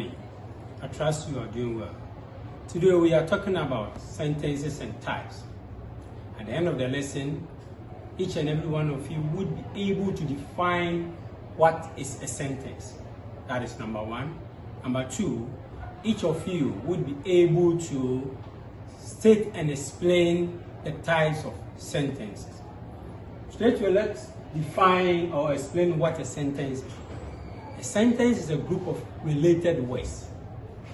I trust you are doing well. Today we are talking about sentences and types. At the end of the lesson, each and every one of you would be able to define what is a sentence. That is number one. Number two, each of you would be able to state and explain the types of sentences. Straight away, let's define or explain what a sentence is. A sentence is a group of related words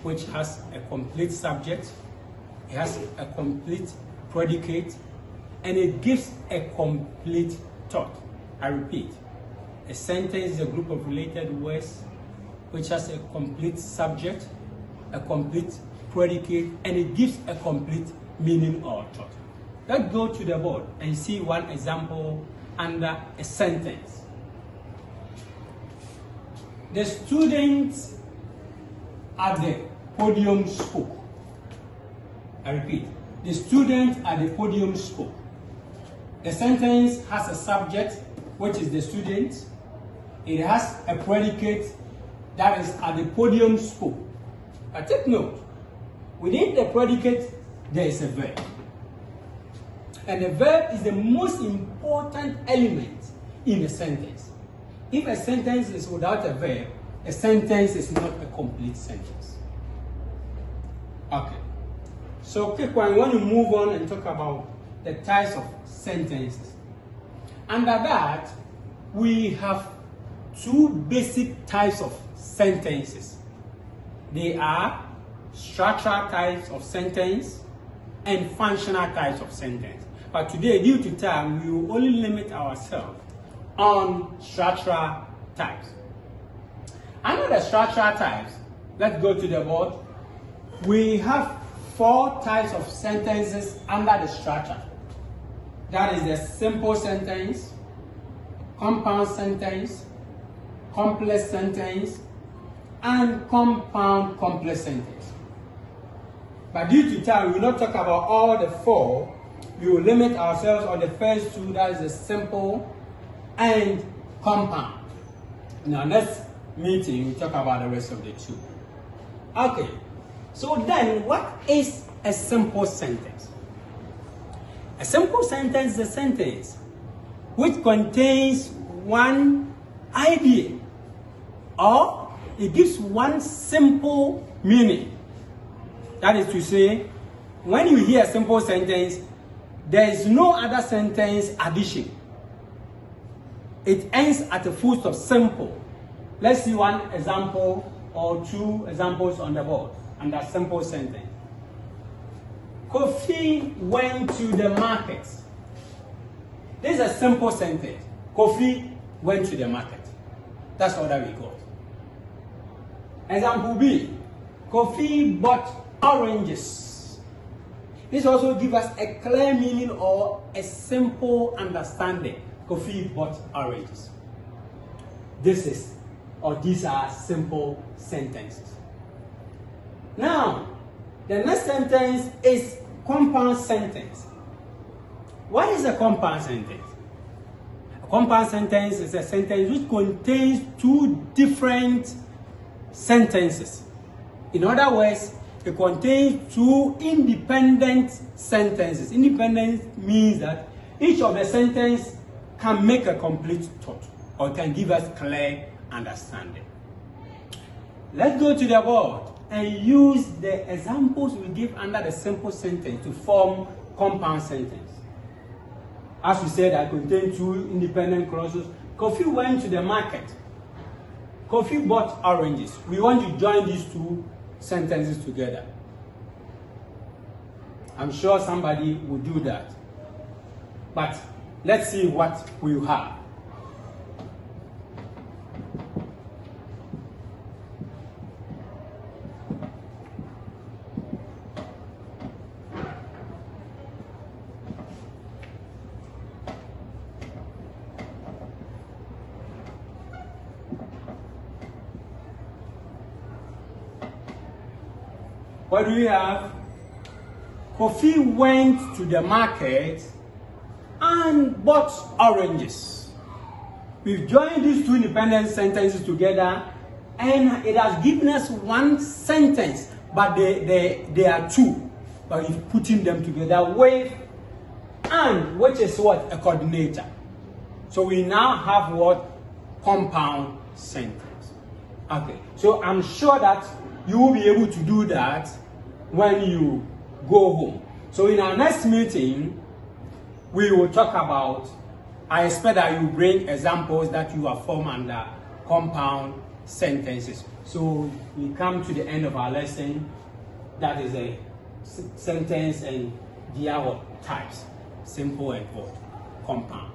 which has a complete subject, it has a complete predicate, and it gives a complete thought. I repeat, a sentence is a group of related words which has a complete subject, a complete predicate, and it gives a complete meaning or thought. Let's go to the board and see one example under a sentence. The students at the podium spoke. I repeat, the students at the podium spoke. The sentence has a subject, which is the student. It has a predicate, that is at the podium spoke. But take note, within the predicate, there is a verb. And the verb is the most important element in a sentence. If a sentence is without a verb, a sentence is not a complete sentence. Okay. So quick one, we want to move on and talk about the types of sentences. Under that, we have two basic types of sentences. They are structural types of sentence and functional types of sentence. But today, due to time, we will only limit ourselves on structural types. Under the structural types, let's go to the board. We have four types of sentences under the structure. That is the simple sentence, compound sentence, complex sentence, and compound complex sentence. But due to time, we will not talk about all the four. We will limit ourselves on the first two, that is the simple and compound. Now, next meeting, we'll talk about the rest of the two. Okay, so then what is a simple sentence? A simple sentence is a sentence which contains one idea, or it gives one simple meaning. That is to say, when you hear a simple sentence, there is no other sentence addition. It ends at a full stop, simple. Let's see one example or two examples on the board under simple sentence. Kofi went to the market. This is a simple sentence. Kofi went to the market. That's all that we got. Example B. Kofi bought oranges. This also gives us a clear meaning or a simple understanding. Kofi bought oranges. These are simple sentences. Now, the next sentence is compound sentence. What is a compound sentence? A compound sentence is a sentence which contains two different sentences. In other words, it contains two independent sentences. Independent means that each of the sentences can make a complete thought or can give us clear understanding. Let's go to the board and use the examples we give under the simple sentence to form compound sentence. As we said, I contain two independent clauses. Kofi went to the market. Kofi bought oranges. We want to join these two sentences together. I'm sure somebody will do that. But let's see what we have. What do we have? Kofi went to the market and bought oranges. We've joined these two independent sentences together And it has given us one sentence, but they are two. But you're putting them together with and, which is what? A coordinator. So we now have what? Compound sentence. Okay, so I'm sure that you will be able to do that when you go home. So in our next meeting, we will talk about, I expect that you bring examples that you have formed under compound sentences. So we come to the end of our lesson. That is a sentence and their types, simple and what? Compound.